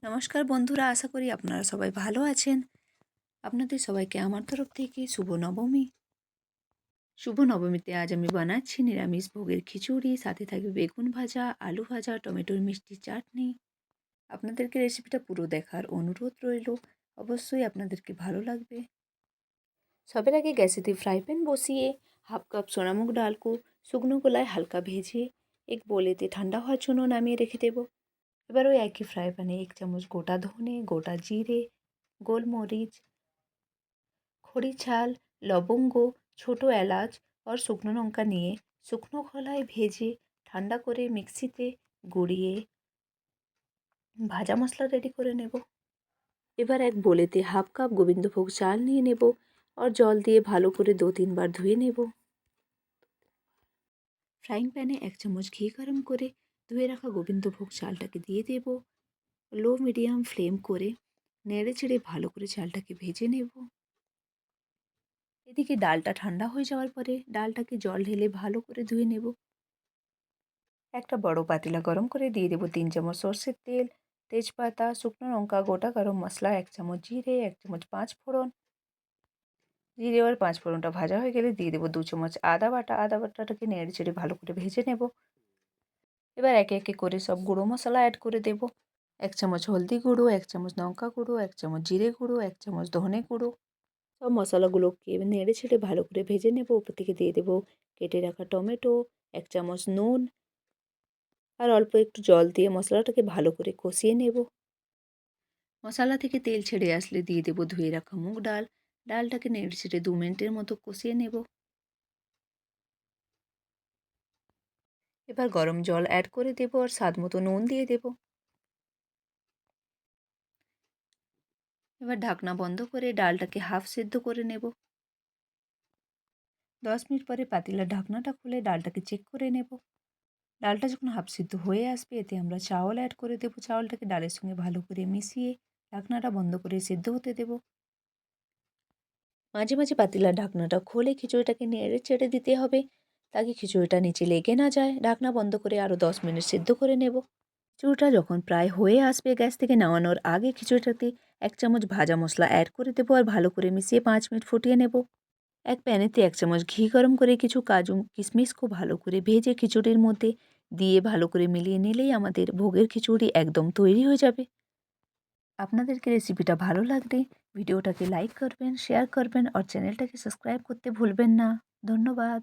নমস্কার বন্ধুরা, আশা করি আপনারা সবাই ভালো আছেন। আপনাদের সবাইকে আমার তরফ থেকে শুভ নবমী। শুভ নবমীতে আজ আমি বানাচ্ছি নিরামিষ ভোগের খিচুড়ি, সাথে থাকবে বেগুন ভাজা, আলু ভাজা, টমেটোর মিষ্টি চাটনি। আপনাদেরকে রেসিপিটা পুরো দেখার অনুরোধ রইল। অবশ্যই আপনাদেরকে ভালো লাগবে। সবার আগে গ্যাসেতে ফ্রাই প্যান বসিয়ে হাফ কাপ সোনামুগ ডালকো শুকনো গোলায় হালকা ভেজে এক বোলেতে ঠান্ডা হওয়ার জন্য নামিয়ে রেখে দেব। এবার ওই একই ফ্রাই প্যানে 1 চামচ গোটা ধনে, গোটা জিরে, গোলমরিচ, খড়ি ছাল, লবঙ্গ, ছোট এলাচ আর শুকনো লঙ্কা নিয়ে শুকনো খোলায় ভেজে ঠান্ডা করে মিক্সিতে গুঁড়িয়ে ভাজা মশলা রেডি করে নেব। এবার এক বোলেতে হাফ কাপ গোবিন্দভোগ চাল নিয়ে নেব আর জল দিয়ে ভালো করে 2-3 বার ধুয়ে নেব। ফ্রাইং প্যানে 1 চামচ ঘি গরম করে ধুয়ে রাখা গোবিন্দভোগ চালটাকে দিয়ে দেব। লো মিডিয়াম ফ্লেম করে নেড়ে চেড়ে ভালো করে চালটাকে ভেজে নেব। এদিকে ডালটা ঠান্ডা হয়ে যাওয়ার পরে ডালটাকে জল ঢেলে ভালো করে ধুয়ে নেব। একটা বড় পাতিলা গরম করে দিয়ে দেবো 3 চামচ সর্ষের তেল, তেজপাতা, শুকনো লঙ্কা, গোটা গরম মশলা, 1 চামচ জিরে, 1 চামচ 5 ফোড়ন। জিরে আর 5 ফোড়নটা ভাজা হয়ে গেলে দিয়ে দেবো 2 চামচ আদা বাটা। আদা বাটাটাকে নেড়ে চেড়ে ভালো করে ভেজে নেব। এবার একে একে করে সব গুঁড়ো মশলা অ্যাড করে দেব। 1 চামচ হলদি গুঁড়ো, 1 চামচ লঙ্কা গুঁড়ো, 1 চামচ জিরে গুঁড়ো, 1 চামচ ধনে গুঁড়ো। সব মশলাগুলোকে নেড়ে ছেড়ে ভালো করে ভেজে নেব। উপর থেকে দিয়ে দেবো কেটে রাখা টমেটো, 1 চামচ নুন আর অল্প একটু জল দিয়ে মশলাটাকে ভালো করে কষিয়ে নেব। মশলা থেকে তেল ছেড়ে আসলে দিয়ে দেবো ধুয়ে রাখা মুগ ডাল। ডালটাকে নেড়ে ছেড়ে 2 মিনিটের মতো কষিয়ে নেব। এবার গরম জল অ্যাড করে দেবো আর স্বাদ মতো নুন দিয়ে দেবো। এবার ঢাকনা বন্ধ করে ডালটাকে হাফ সেদ্ধ করে নেব। 10 মিনিট পরে পাতিলার ঢাকনাটা খুলে ডালটাকে চেক করে নেব। ডালটা যখন হাফ সিদ্ধ হয়ে আসবে এতে আমরা চাউল অ্যাড করে দেবো। চাউলটাকে ডালের সঙ্গে ভালো করে মিশিয়ে ঢাকনাটা বন্ধ করে সেদ্ধ হতে দেব। মাঝে মাঝে পাতিলার ঢাকনাটা খুলে খিচুড়িটাকে নেড়ে চেড়ে দিতে হবে, তাকে খিচুড়িটা নিচে লেগে না যায়। ঢাকনা বন্ধ করে আরও 10 মিনিট সেদ্ধ করে নেব। খিচুড়িটা যখন প্রায় হয়ে আসবে গ্যাস থেকে নামানোর আগে খিচুড়িটাতে 1 চামচ ভাজা মশলা অ্যাড করে দেবো আর ভালো করে মিশিয়ে 5 মিনিট ফুটিয়ে নেব। এক প্যানেতে 1 চামচ ঘি গরম করে কিছু কাজু কিশমিশ খুব ভালো করে ভেজে খিচুড়ির মধ্যে দিয়ে ভালো করে মিলিয়ে নিলেই আমাদের ভোগের খিচুড়ি একদম তৈরি হয়ে যাবে। আপনাদেরকে রেসিপিটা ভালো লাগলে ভিডিওটাকে লাইক করবেন, শেয়ার করবেন আর চ্যানেলটাকে সাবস্ক্রাইব করতে ভুলবেন না। ধন্যবাদ।